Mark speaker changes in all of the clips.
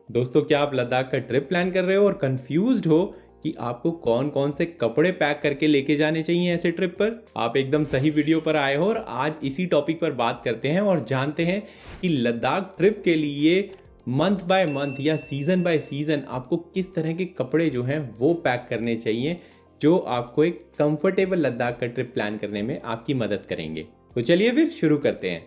Speaker 1: दोस्तों, क्या आप लद्दाख का ट्रिप प्लान कर रहे हो और कंफ्यूज्ड हो कि आपको कौन कौन से कपड़े पैक करके लेके जाने चाहिए ऐसे ट्रिप पर? आप एकदम सही वीडियो पर आए हो और आज इसी टॉपिक पर बात करते हैं और जानते हैं कि लद्दाख ट्रिप के लिए मंथ बाय मंथ या सीजन बाय सीजन आपको किस तरह के कपड़े जो हैं वो पैक करने चाहिए, जो आपको एक कंफर्टेबल लद्दाख का ट्रिप प्लान करने में आपकी मदद करेंगे। तो चलिए फिर शुरू करते हैं।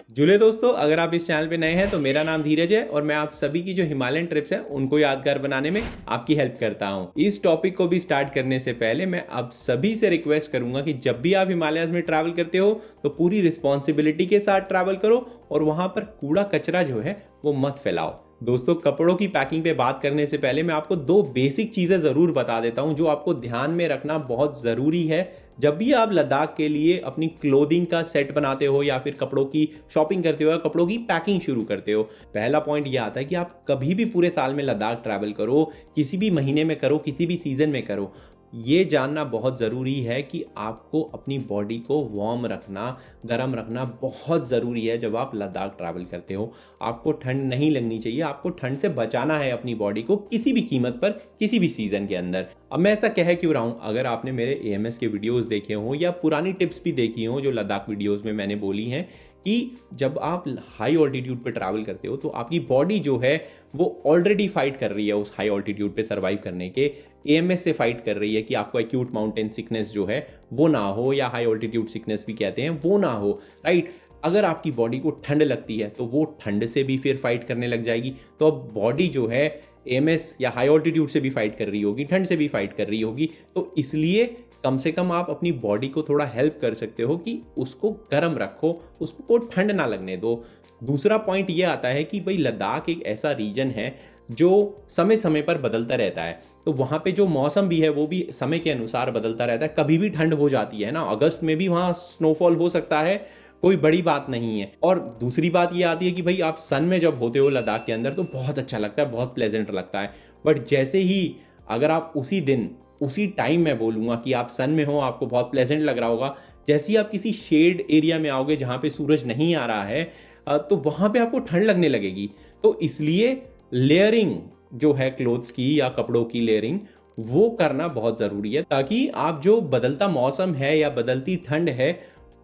Speaker 1: जुले दोस्तों, अगर आप इस चैनल पे नए हैं तो मेरा नाम धीरज है और मैं आप सभी की जो हिमालयन ट्रिप्स हैं उनको यादगार बनाने में आपकी हेल्प करता हूं। इस टॉपिक को भी स्टार्ट करने से पहले मैं आप सभी से रिक्वेस्ट करूंगा कि जब भी आप हिमालयाज में ट्रैवल करते हो तो पूरी रिस्पॉन्सिबिलिटी के साथ ट्रैवल करो और वहां पर कूड़ा कचरा जो है वो मत फैलाओ। दोस्तों, कपड़ों की पैकिंग पे बात करने से पहले मैं आपको दो बेसिक चीज़ें ज़रूर बता देता हूं जो आपको ध्यान में रखना बहुत ज़रूरी है जब भी आप लद्दाख के लिए अपनी क्लोथिंग का सेट बनाते हो या फिर कपड़ों की शॉपिंग करते हो या कपड़ों की पैकिंग शुरू करते हो। पहला पॉइंट ये आता है कि आप कभी भी पूरे साल में लद्दाख ट्रैवल करो, किसी भी महीने में करो, किसी भी सीज़न में करो, ये जानना बहुत ज़रूरी है कि आपको अपनी बॉडी को वार्म रखना, गर्म रखना बहुत ज़रूरी है। जब आप लद्दाख ट्रैवल करते हो आपको ठंड नहीं लगनी चाहिए, आपको ठंड से बचाना है अपनी बॉडी को किसी भी कीमत पर, किसी भी सीज़न के अंदर। अब मैं ऐसा कह क्यों रहा हूँ, अगर आपने मेरे AMS के वीडियोज़ देखे हों या पुरानी टिप्स भी देखी हों जो लद्दाख वीडियोज़ में मैंने बोली हैं कि जब आप हाई ऑल्टीट्यूड पे ट्रैवल करते हो तो आपकी बॉडी जो है वो ऑलरेडी फाइट कर रही है उस हाई ऑल्टीट्यूड पे सर्वाइव करने के। AMS से फाइट कर रही है कि आपको एक्यूट माउंटेन सिकनेस जो है वो ना हो, या हाई ऑल्टीट्यूड सिकनेस भी कहते हैं, वो ना हो, राइट। अगर आपकी बॉडी को ठंड लगती है तो वो ठंड से भी फिर फाइट करने लग जाएगी। तो अब बॉडी जो है AMS या हाई ऑल्टीट्यूड से भी फाइट कर रही होगी, ठंड से भी फाइट कर रही होगी। तो इसलिए कम से कम आप अपनी बॉडी को थोड़ा हेल्प कर सकते हो कि उसको गर्म रखो, उसको ठंड ना लगने दो। दूसरा पॉइंट ये आता है कि भाई लद्दाख एक ऐसा रीजन है जो समय समय पर बदलता रहता है, तो वहाँ पे जो मौसम भी है वो भी समय के अनुसार बदलता रहता है। कभी भी ठंड हो जाती है ना, अगस्त में भी वहाँ स्नोफॉल हो सकता है, कोई बड़ी बात नहीं है। और दूसरी बात ये आती है कि भाई आप सन में जब होते हो लद्दाख के अंदर तो बहुत अच्छा लगता है, बहुत प्लेजेंट लगता है। बट जैसे ही अगर आप उसी दिन उसी टाइम मैं बोलूँगा कि आप सन में हो, आपको बहुत प्लेजेंट लग रहा होगा। जैसे ही आप किसी शेड एरिया में आओगे जहाँ पे सूरज नहीं आ रहा है तो वहाँ पे आपको ठंड लगने लगेगी। तो इसलिए लेयरिंग जो है क्लोथ्स की या कपड़ों की लेयरिंग वो करना बहुत ज़रूरी है, ताकि आप जो बदलता मौसम है या बदलती ठंड है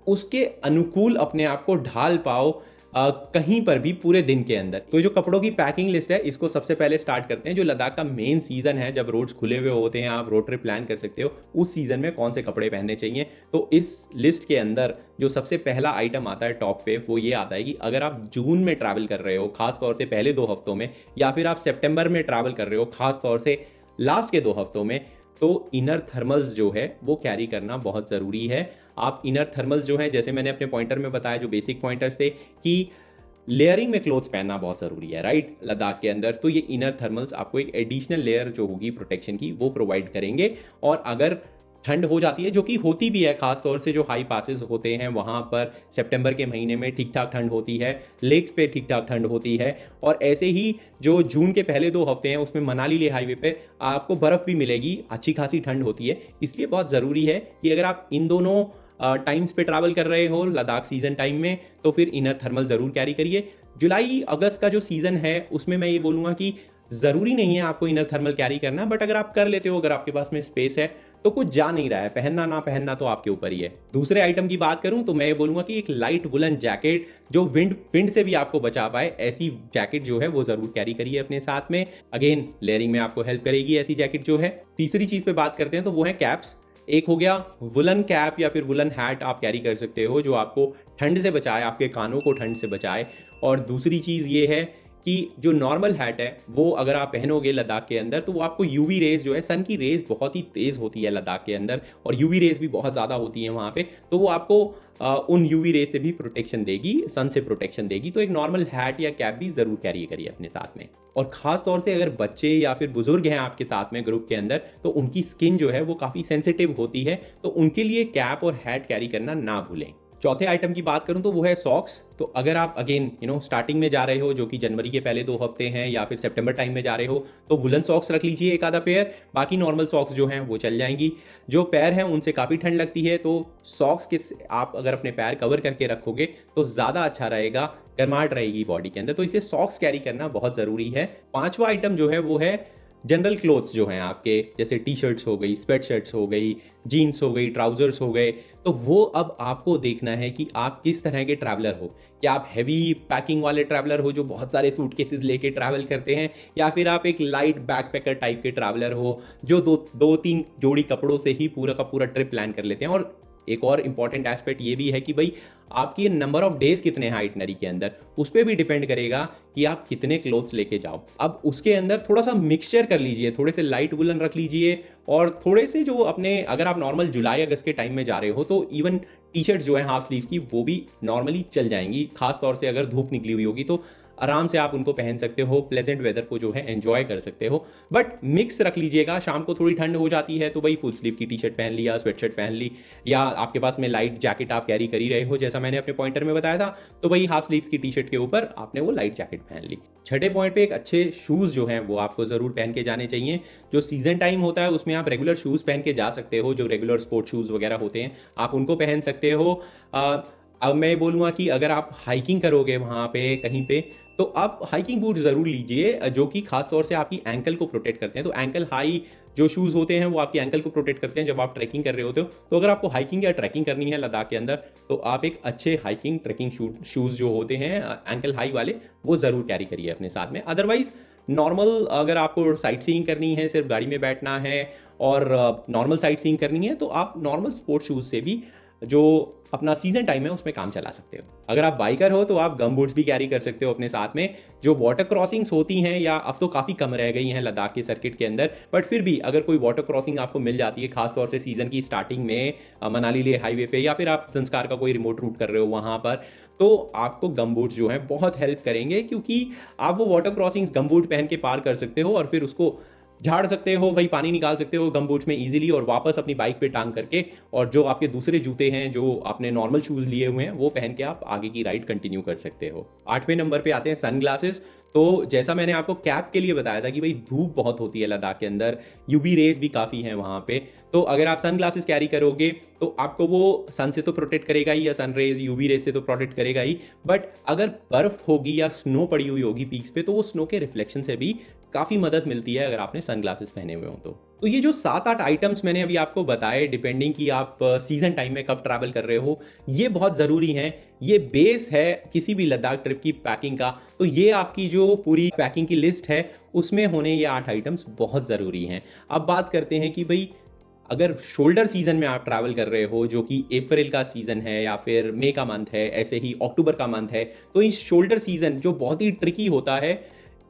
Speaker 1: उसके अनुकूल अपने आप को ढाल पाओ कहीं पर भी पूरे दिन के अंदर। तो जो कपड़ों की पैकिंग लिस्ट है इसको सबसे पहले स्टार्ट करते हैं। जो लद्दाख का मेन सीजन है, जब रोड्स खुले हुए होते हैं, आप रोड ट्रिप प्लान कर सकते हो उस सीजन में कौन से कपड़े पहनने चाहिए। तो इस लिस्ट के अंदर जो सबसे पहला आइटम आता है टॉप पे वो ये आता है कि अगर आप जून में ट्रैवल कर रहे हो, खास तौर से पहले 2 हफ्तों में, या फिर आप सितंबर में ट्रैवल कर रहे हो खास तौर से लास्ट के 2 हफ्तों में, तो इनर थर्मल्स जो है वो कैरी करना बहुत ज़रूरी है। आप इनर थर्मल्स जो है, जैसे मैंने अपने पॉइंटर में बताया, जो बेसिक पॉइंटर्स थे कि लेयरिंग में क्लोथ्स पहनना बहुत ज़रूरी है, राइट, लद्दाख के अंदर। तो ये इनर थर्मल्स आपको एक एडिशनल लेयर जो होगी प्रोटेक्शन की वो प्रोवाइड करेंगे। और अगर ठंड हो जाती है, जो कि होती भी है, खास तौर से जो हाई पासेस होते हैं वहाँ पर सितंबर के महीने में ठीक ठाक ठंड होती है, लेक्स पे ठीक ठाक ठंड होती है। और ऐसे ही जो जून के पहले 2 हफ्ते हैं उसमें मनाली लेह हाईवे पे आपको बर्फ़ भी मिलेगी, अच्छी खासी ठंड होती है। इसलिए बहुत ज़रूरी है कि अगर आप इन दोनों टाइम्स पे ट्रैवल कर रहे हो लद्दाख सीजन टाइम में तो फिर इनर थर्मल ज़रूर कैरी करिए। जुलाई अगस्त का जो सीज़न है उसमें मैं ये बोलूँगा कि ज़रूरी नहीं है आपको इनर थर्मल कैरी करना, बट अगर आप कर लेते हो, अगर आपके पास में स्पेस है तो कुछ जा नहीं रहा है, पहनना ना पहनना तो आपके ऊपर ही है। दूसरे आइटम की बात करूं तो मैं ये बोलूँगा कि एक लाइट वुलन जैकेट जो विंड से भी आपको बचा पाए, ऐसी जैकेट जो है वो ज़रूर कैरी करिए अपने साथ में। अगेन लेयरिंग में आपको हेल्प करेगी ऐसी जैकेट जो है। तीसरी चीज़ पे बात करते हैं तो वो है कैप्स। एक हो गया वुलन कैप या फिर वुलन हैट आप कैरी कर सकते हो जो आपको ठंड से बचाए, आपके कानों को ठंड से बचाए। और दूसरी चीज़ ये है कि जो नॉर्मल हैट है वो अगर आप पहनोगे लद्दाख के अंदर तो वो आपको यूवी रेज जो है, सन की रेज बहुत ही तेज़ होती है लद्दाख के अंदर और यूवी रेज भी बहुत ज़्यादा होती है वहाँ पे, तो वो आपको उन यूवी रेज से भी प्रोटेक्शन देगी, सन से प्रोटेक्शन देगी। तो एक नॉर्मल हैट या कैप भी ज़रूर कैरी करिए अपने साथ में। और ख़ास तौर से अगर बच्चे या फिर बुजुर्ग हैं आपके साथ में ग्रुप के अंदर तो उनकी स्किन जो है वो काफ़ी सेंसिटिव होती है, तो उनके लिए कैप और हैट कैरी करना ना भूलें। चौथे आइटम की बात करूं तो वो है सॉक्स। तो अगर आप अगेन स्टार्टिंग में जा रहे हो, जो कि जनवरी के पहले 2 हफ्ते हैं, या फिर सितंबर टाइम में जा रहे हो, तो वुलन सॉक्स रख लीजिए एक आधा पेयर। बाकी नॉर्मल सॉक्स जो हैं वो चल जाएंगी। जो पैर हैं उनसे काफ़ी ठंड लगती है, तो सॉक्स के आप अगर अपने पैर कवर करके रखोगे तो ज़्यादा अच्छा रहेगा, गर्माहट रहेगी बॉडी के अंदर, तो इसलिए सॉक्स कैरी करना बहुत ज़रूरी है। पांचवा आइटम जो है वो है जनरल क्लोथ्स जो हैं आपके, जैसे टी शर्ट्स हो गई, स्वेट शर्ट्स हो गई, जीन्स हो गई, ट्राउजर्स हो गए। तो वो अब आपको देखना है कि आप किस तरह के ट्रैवलर हो। क्या आप हैवी पैकिंग वाले ट्रैवलर हो जो बहुत सारे सूटकेसेस लेके ट्रैवल करते हैं, या फिर आप एक लाइट बैकपैकर टाइप के ट्रैवलर हो जो दो तीन जोड़ी कपड़ों से ही पूरा का पूरा ट्रिप प्लान कर लेते हैं। और एक और इंपॉर्टेंट एस्पेक्ट ये भी है कि भाई आपकी नंबर ऑफ डेज कितने हैं आइटनरी के अंदर, उस पर भी डिपेंड करेगा कि आप कितने क्लोथ्स लेके जाओ। अब उसके अंदर थोड़ा सा मिक्सचर कर लीजिए, थोड़े से लाइट वुलन रख लीजिए, और थोड़े से जो अपने, अगर आप नॉर्मल जुलाई अगस्त के टाइम में जा रहे हो तो इवन टी शर्ट्स जो है हाफ स्लीव की वो भी नॉर्मली चल जाएंगी, खास तौर से अगर धूप निकली हुई होगी तो आराम से आप उनको पहन सकते हो, प्लेजेंट वेदर को जो है एंजॉय कर सकते हो। बट मिक्स रख लीजिएगा, शाम को थोड़ी ठंड हो जाती है तो भाई फुल स्लीव की टी शर्ट पहन लिया, स्वेटशर्ट पहन ली, या आपके पास में लाइट जैकेट आप कैरी कर ही रहे हो जैसा मैंने अपने पॉइंटर में बताया था, तो भाई हाफ स्लीव्स की टी शर्ट के ऊपर आपने वो लाइट जैकेट पहन ली। छठे पॉइंट पे एक अच्छे शूज़ जो हैं वो आपको ज़रूर पहन के जाने चाहिए। जो सीजन टाइम होता है उसमें आप रेगुलर शूज़ पहन के जा सकते हो, जो रेगुलर स्पोर्ट शूज़ वगैरह होते हैं आप उनको पहन सकते हो। अब मैं बोलूँगा कि अगर आप हाइकिंग करोगे वहाँ पे कहीं पे, तो आप हाइकिंग बूट ज़रूर लीजिए जो कि खास तौर से आपकी एंकल को प्रोटेक्ट करते हैं। तो एंकल हाई जो शूज़ होते हैं वो आपकी एंकल को प्रोटेक्ट करते हैं जब आप ट्रैकिंग कर रहे होते हो। तो अगर आपको हाइकिंग या ट्रैकिंग करनी है लद्दाख के अंदर, तो आप एक अच्छे हाइकिंग ट्रैकिंग शूज़ जो होते हैं एंकल हाई वाले, वो ज़रूर कैरी करिए अपने साथ में। अदरवाइज़ नॉर्मल अगर आपको साइट सीइंग करनी है, सिर्फ गाड़ी में बैठना है और नॉर्मल साइट सीइंग करनी है, तो आप नॉर्मल स्पोर्ट शूज़ से भी जो अपना सीजन टाइम है उसमें काम चला सकते हो। अगर आप बाइकर हो तो आप गम बूट्स भी कैरी कर सकते हो अपने साथ में। जो वाटर क्रॉसिंग्स होती हैं, या अब तो काफ़ी कम रह गई हैं लद्दाख के सर्किट के अंदर, बट फिर भी अगर कोई वाटर क्रॉसिंग आपको मिल जाती है खास तौर से सीजन की स्टार्टिंग में मनाली लेह हाईवे पे, या फिर आप संस्कार का कोई रिमोट रूट कर रहे हो वहाँ पर, तो आपको गम बूट्स जो हैं बहुत हेल्प करेंगे, क्योंकि आप वो वाटर क्रॉसिंग्स गम बूट पहन के पार कर सकते हो और फिर उसको झाड़ सकते हो, भाई पानी निकाल सकते हो गम बूट्स में इजीली, और वापस अपनी बाइक पे टांग करके, और जो आपके दूसरे जूते हैं जो आपने नॉर्मल शूज़ लिए हुए हैं वो पहन के आप आगे की राइड कंटिन्यू कर सकते हो। 8वें नंबर पे आते हैं सनग्लासेस। तो जैसा मैंने आपको कैप के लिए बताया था कि भाई धूप बहुत होती है लद्दाख के अंदर, यूवी रेज भी काफ़ी हैं वहाँ पे, तो अगर आप सनग्लासेस कैरी करोगे तो आपको वो सन से तो प्रोटेक्ट करेगा ही, या सन रेज यूवी रेज से तो प्रोटेक्ट करेगा ही, बट अगर बर्फ़ होगी या स्नो पड़ी हुई होगी पीक्स पे, तो वो स्नो के रिफ्लेक्शन से भी काफ़ी मदद मिलती है अगर आपने सनग्लासेस पहने हुए हों तो ये जो 7-8 आइटम्स मैंने अभी आपको बताए, डिपेंडिंग कि आप सीजन टाइम में कब ट्रैवल कर रहे हो, ये बहुत ज़रूरी हैं। ये बेस है किसी भी लद्दाख ट्रिप की पैकिंग का। तो ये आपकी जो पूरी पैकिंग की लिस्ट है उसमें होने ये 8 आइटम्स बहुत ज़रूरी हैं। अब बात करते हैं कि भाई अगर शोल्डर सीजन में आप ट्रैवल कर रहे हो, जो कि अप्रैल का सीजन है या फिर मई का मंथ है, ऐसे ही अक्टूबर का मंथ है, तो इस शोल्डर सीजन जो बहुत ही ट्रिकी होता है,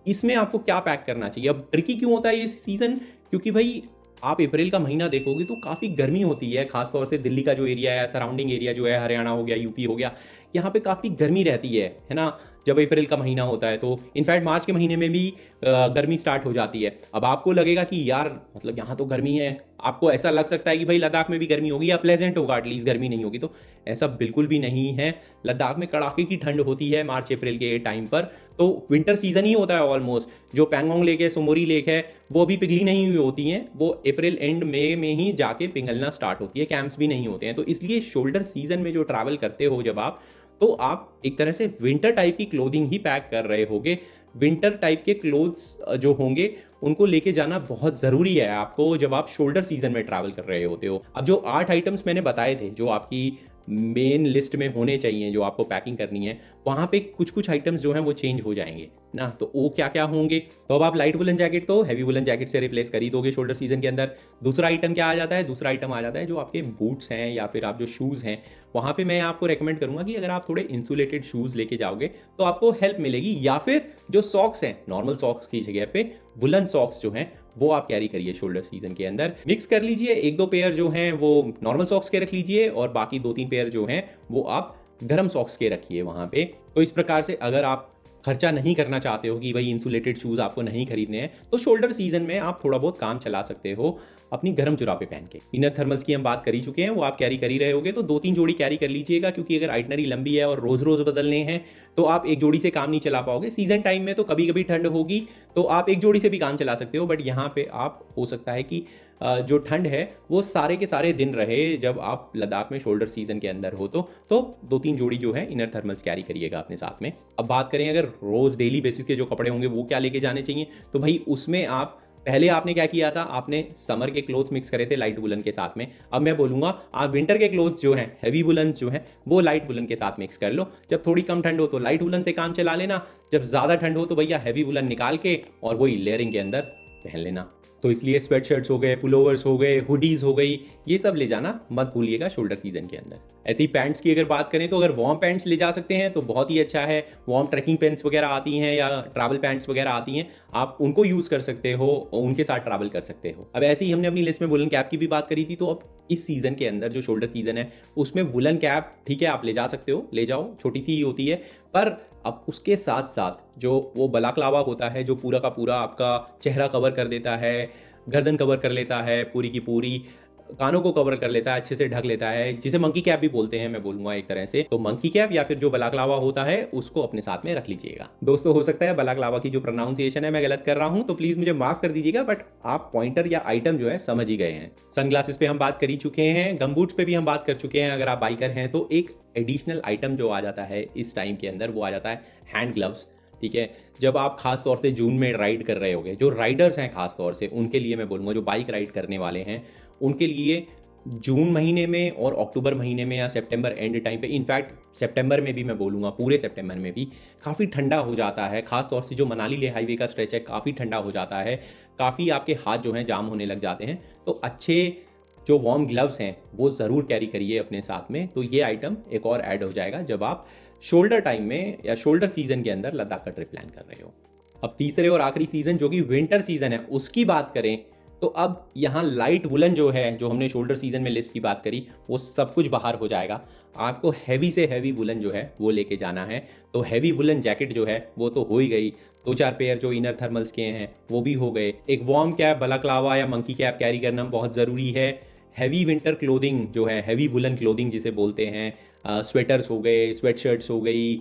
Speaker 1: इसमें आपको क्या पैक करना चाहिए। अब ट्रिकी क्यों होता है ये सीज़न, क्योंकि भाई आप अप्रैल का महीना देखोगे तो काफ़ी गर्मी होती है, खासतौर से दिल्ली का जो एरिया है, सराउंडिंग एरिया जो है, हरियाणा हो गया, यूपी हो गया, यहाँ पे काफ़ी गर्मी रहती है ना, जब अप्रैल का महीना होता है। तो इनफैक्ट मार्च के महीने में भी गर्मी स्टार्ट हो जाती है। अब आपको लगेगा कि यार मतलब यहाँ तो गर्मी है, आपको ऐसा लग सकता है कि भाई लद्दाख में भी गर्मी होगी या प्लेजेंट होगा, एटलीस्ट गर्मी नहीं होगी, तो ऐसा बिल्कुल भी नहीं है। लद्दाख में कड़ाके की ठंड होती है मार्च अप्रैल के टाइम पर, तो विंटर सीजन ही होता है ऑलमोस्ट। जो पैंगोंग लेक है, सोमोरी लेक है, वो अभी पिघली नहीं हुई होती हैं, वो अप्रैल एंड मई में ही जाके पिघलना स्टार्ट होती है, कैंप्स भी नहीं होते हैं। तो इसलिए शोल्डर सीजन में जो ट्रैवल करते हो जब आप, तो आप एक तरह से विंटर टाइप की क्लोथिंग ही पैक कर रहे होगे। विंटर टाइप के क्लोथ्स जो होंगे उनको लेके जाना बहुत ज़रूरी है आपको जब आप शोल्डर सीजन में ट्रैवल कर रहे होते हो। अब जो 8 आइटम्स मैंने बताए थे जो आपकी मेन लिस्ट में होने चाहिए, जो आपको पैकिंग करनी है, वहाँ पे कुछ कुछ आइटम्स जो हैं वो चेंज हो जाएंगे ना। तो वो क्या क्या होंगे, तो अब आप लाइट वुलन जैकेट तो हैवी वुलन जैकेट से रिप्लेस कर ही दोगे शोल्डर सीजन के अंदर। दूसरा आइटम क्या आ जाता है, दूसरा आइटम आ जाता है जो आपके बूट्स हैं या फिर आप जो शूज़ हैं, वहाँ पे मैं आपको रेकमेंड करूँगा कि अगर आप थोड़े इंसुलेटेड शूज़ लेके जाओगे तो आपको हेल्प मिलेगी, या फिर जो सॉक्स हैं नॉर्मल सॉक्स की जगह पे वुलन सॉक्स जो हैं वो आप कैरी करिए शोल्डर सीजन के अंदर। मिक्स कर लीजिए, 1-2 पेयर जो हैं वो नॉर्मल सॉक्स के रख लीजिए और बाकी 2-3 पेयर जो हैं वो आप गर्म सॉक्स के रखिए वहाँ पे। तो इस प्रकार से अगर आप खर्चा नहीं करना चाहते हो कि भाई इंसुलेटेड शूज़ आपको नहीं खरीदने हैं, तो शोल्डर सीजन में आप थोड़ा बहुत काम चला सकते हो अपनी गर्म जुराबें पहन के। इनर थर्मल्स की हम बात कर ही चुके हैं, वो आप कैरी कर ही रहे होगे, तो 2-3 जोड़ी कैरी कर लीजिएगा, क्योंकि अगर आइटनरी लंबी है और रोज़ रोज़ बदलने हैं तो आप एक जोड़ी से काम नहीं चला पाओगे। सीजन टाइम में तो कभी कभी ठंड होगी तो आप एक जोड़ी से भी काम चला सकते हो, बट यहाँ पे आप हो सकता है कि जो ठंड है वो सारे के सारे दिन रहे जब आप लद्दाख में शोल्डर सीजन के अंदर हो, तो 2-3 जोड़ी जो है इनर थर्मल्स कैरी करिएगा अपने साथ में। अब बात करें अगर रोज डेली बेसिस के जो कपड़े होंगे वो क्या लेके जाने चाहिए, तो भाई उसमें आप पहले आपने क्या किया था, आपने समर के क्लोथ्स मिक्स करे थे लाइट वुलन के साथ में। अब मैं बोलूंगा आप विंटर के क्लोथ्स जो हैं, हैवी वुलन जो हैं, वो लाइट वुलन के साथ मिक्स कर लो। जब थोड़ी कम ठंड हो तो लाइट वुलन से काम चला लेना, जब ज़्यादा ठंड हो तो भैया हैवी वुलन निकाल के और वही लेयरिंग के अंदर पहन लेना। तो इसलिए स्वेट शर्ट्स हो गए, पुलोवर्स हो गए, हुडीज हो गई, ये सब ले जाना मत भूलिएगा शोल्डर सीजन के अंदर। ऐसे ही पैंट्स की अगर बात करें तो अगर वार्म पैंट्स ले जा सकते हैं तो बहुत ही अच्छा है। वार्म ट्रैकिंग पैंट्स वगैरह आती हैं या ट्रैवल पैंट्स वगैरह आती हैं, आप उनको यूज़ कर सकते हो और उनके साथ ट्रैवल कर सकते हो। अब ऐसे ही हमने अपनी लिस्ट में वुलन कैप की भी बात करी थी, तो अब इस सीज़न के अंदर जो शोल्डर सीजन है उसमें वुलन कैप ठीक है आप ले जा सकते हो, ले जाओ, छोटी सी ही होती है, पर अब उसके साथ साथ जो वो बलाक्लावा होता है जो पूरा का पूरा आपका चेहरा कवर कर देता है, गर्दन कवर कर लेता है, पूरी की पूरी कानों को कवर कर लेता है, अच्छे से ढक लेता है, जिसे मंकी कैप भी बोलते हैं मैं बोलूंगा एक तरह से। तो मंकी कैप या फिर जो बलाक्लावा होता है उसको अपने साथ में रख लीजिएगा। दोस्तों हो सकता है बलाक्लावा की जो प्रोनाउंसिएशन है मैं गलत कर रहा हूं, तो प्लीज मुझे माफ कर दीजिएगा, बट आप पॉइंटर या आइटम जो है समझ ही गए हैं। सनग्लासेस पे हम बात कर ही चुके हैं, गमबूट्स पे भी हम बात कर चुके हैं। अगर आप बाइकर हैं तो एक एडिशनल आइटम जो आ जाता है इस टाइम के अंदर वो आ जाता है हैंड ग्लव्स। ठीक है, जब आप खास तौर से जून में राइड कर रहे होगे, जो राइडर्स हैं खास तौर से उनके लिए मैं बोलूँगा, जो बाइक राइड करने वाले हैं उनके लिए जून महीने में और अक्टूबर महीने में या सितंबर एंड टाइम पे, इनफैक्ट सितंबर में भी मैं बोलूँगा पूरे सितंबर में भी काफ़ी ठंडा हो जाता है। खास तौर से जो मनाली लेह हाईवे का स्ट्रेच है काफ़ी ठंडा हो जाता है, काफ़ी आपके हाथ जो हैं जाम होने लग जाते हैं। तो अच्छे जो वार्म ग्लव्स हैं वो ज़रूर कैरी करिए अपने साथ में। तो ये आइटम एक और ऐड हो जाएगा जब आप शोल्डर टाइम में या शोल्डर सीजन के अंदर लद्दाख का ट्रिप प्लान कर रहे हो। अब तीसरे और आखिरी सीजन जो कि विंटर सीजन है उसकी बात करें तो अब यहाँ लाइट वुलन जो है, जो हमने शोल्डर सीजन में लिस्ट की बात करी, वो सब कुछ बाहर हो जाएगा। आपको हैवी से हैवी वुलन जो है वो लेके जाना है। तो हैवी वुलन जैकेट जो है वो तो हो ही गई, 2-4 पेयर जो इनर थर्मल्स के हैं वो भी हो गए। एक वार्म कैप, बलाक्लावा या मंकी कैप कैरी करना बहुत ज़रूरी है। हैवी विंटर क्लोथिंग जो है, हैवी वुलन क्लोथिंग जिसे बोलते हैं, स्वेटर्स हो गए, स्वेट शर्ट्स हो गई,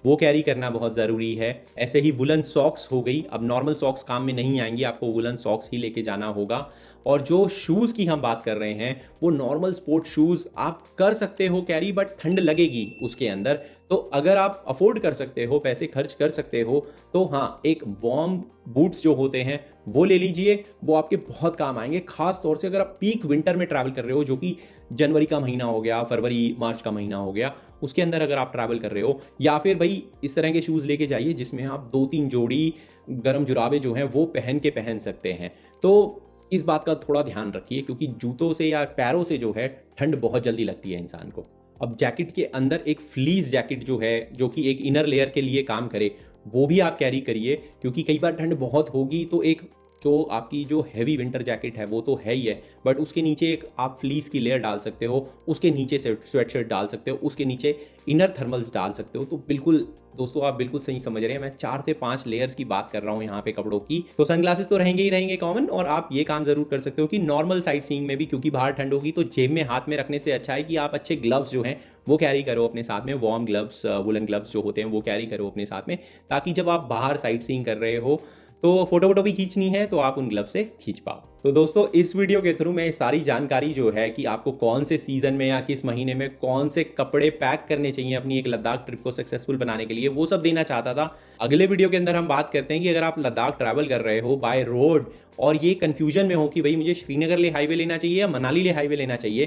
Speaker 1: वो कैरी करना बहुत ज़रूरी है। ऐसे ही वुलन सॉक्स हो गई। अब नॉर्मल सॉक्स काम में नहीं आएंगी, आपको वुलन सॉक्स ही लेके जाना होगा। और जो शूज़ की हम बात कर रहे हैं वो नॉर्मल स्पोर्ट शूज़ आप कर सकते हो कैरी, बट ठंड लगेगी उसके अंदर। तो अगर आप अफोर्ड कर सकते हो, पैसे खर्च कर सकते हो, तो हाँ एक वार्म बूट्स जो होते हैं वो ले लीजिए, वो आपके बहुत काम आएंगे। खास तौर से अगर आप पीक विंटर में ट्रैवल कर रहे हो, जो कि जनवरी का महीना हो गया, फरवरी मार्च का महीना हो गया, उसके अंदर अगर आप ट्रैवल कर रहे हो, या फिर भाई इस तरह के शूज़ लेके जाइए जिसमें आप 2-3 जोड़ी गर्म जुराबे जो हैं वो पहन सकते हैं। तो इस बात का थोड़ा ध्यान रखिए, क्योंकि जूतों से या पैरों से जो है ठंड बहुत जल्दी लगती है इंसान को। अब जैकेट के अंदर एक फ्लीस जैकेट जो है, जो कि एक इनर लेयर के लिए काम करे, वो भी आप कैरी करिए, क्योंकि कई बार ठंड बहुत होगी तो एक जो आपकी जो हैवी विंटर जैकेट है वो तो है ही है, बट उसके नीचे एक आप फ्लीस की लेयर डाल सकते हो, उसके नीचे से स्वेटशर्ट डाल सकते हो, उसके नीचे इनर थर्मल्स डाल सकते हो। तो बिल्कुल दोस्तों आप बिल्कुल सही समझ रहे हैं, मैं 4 से 5 लेयर्स की बात कर रहा हूँ यहाँ पे कपड़ों की। तो सनग्लासेस तो रहेंगे ही रहेंगे कॉमन, और आप ये काम जरूर कर सकते हो कि नॉर्मल साइट सीइंग में भी, क्योंकि बाहर ठंड होगी तो जेब में हाथ में रखने से अच्छा है कि आप अच्छे ग्लव्स जो हैं वो कैरी करो अपने साथ में। वार्म ग्लव्स, वुलन ग्लव्स जो होते हैं वो कैरी करो अपने साथ में, ताकि जब आप बाहर साइट सीइंग कर रहे हो तो फोटो भी खींचनी है तो आप उन ग्लव से खींच पाओ। तो दोस्तों इस वीडियो के थ्रू मैं सारी जानकारी जो है कि आपको कौन से सीजन में या किस महीने में कौन से कपड़े पैक करने चाहिए अपनी एक लद्दाख ट्रिप को सक्सेसफुल बनाने के लिए, वो सब देना चाहता था। अगले वीडियो के अंदर हम बात करते हैं कि अगर आप लद्दाख ट्रैवल कर रहे हो बाय रोड और ये कंफ्यूजन में हो कि भाई मुझे श्रीनगर ले हाईवे लेना चाहिए या मनाली ले हाईवे लेना चाहिए,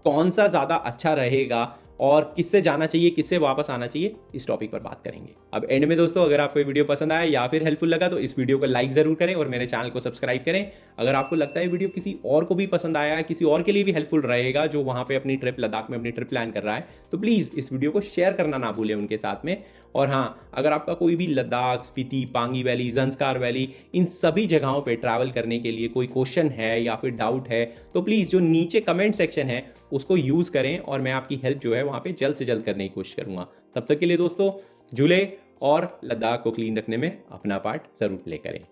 Speaker 1: कौन सा ज़्यादा अच्छा रहेगा और किससे जाना चाहिए, किससे वापस आना चाहिए, इस टॉपिक पर बात करेंगे। अब एंड में दोस्तों अगर आपको ये वीडियो पसंद आया या फिर हेल्पफुल लगा तो इस वीडियो को लाइक जरूर करें और मेरे चैनल को सब्सक्राइब करें। अगर आपको लगता है वीडियो किसी और को भी पसंद आया है, किसी और के लिए भी हेल्पफुल रहेगा जो वहाँ पे अपनी ट्रिप लद्दाख में अपनी ट्रिप प्लान कर रहा है, तो प्लीज़ इस वीडियो को शेयर करना ना भूलें उनके साथ में। और हाँ, अगर आपका कोई भी लद्दाख, स्पीति, पांगी वैली, ज़ंस्कार वैली, इन सभी जगहों पे ट्रैवल करने के लिए कोई क्वेश्चन है या फिर डाउट है, तो प्लीज़ जो नीचे कमेंट सेक्शन है उसको यूज़ करें और मैं आपकी हेल्प जो है वहाँ पे जल्द से जल्द करने की कोशिश करूँगा। तब तक के लिए दोस्तों झूले और लद्दाख को क्लीन रखने में अपना पार्ट जरूर प्ले करें।